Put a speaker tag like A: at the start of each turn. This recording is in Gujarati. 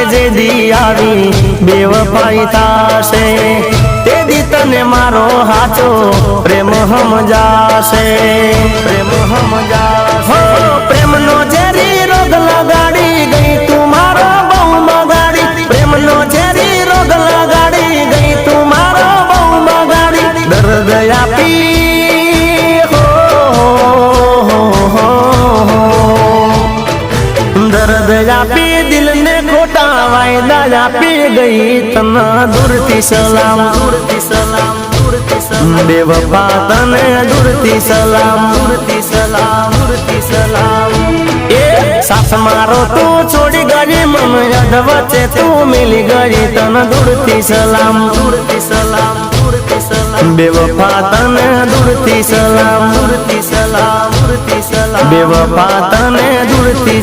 A: જે દી આવી બેવફાઈ થાશે તે દી તને મારો હાચો પ્રેમ સમજાશે પ્રેમ સમજાશે પ્રેમનો ઝેરી રોગ લગાડી ગઈ તું મારો બહુ બગાડી પ્રેમનો ઝેરી રોગ લગાડી ગઈ તું મારો બહુ બગાડી દર્દ આપી દર્દ આપી દિલ ને ખોટા વાયદા આપી ગઈ તને દૂરથી સલામ દૂરથી સલામ દૂરથી સલામ બેવફા તને દૂરથી સલામ દૂરથી સલામ દૂરથી સલામ એ સાથ મારો તું છોડી ગઈ મન યાદ વચ્ચે તું મિલી ગઈ તને દૂરથી સલામ દૂરથી સલામ દૂરથી સલામ બેવફા તને દૂરથી સલામ દૂરથી સલામ દૂરથી સલામ બેવફા તને દૂરથી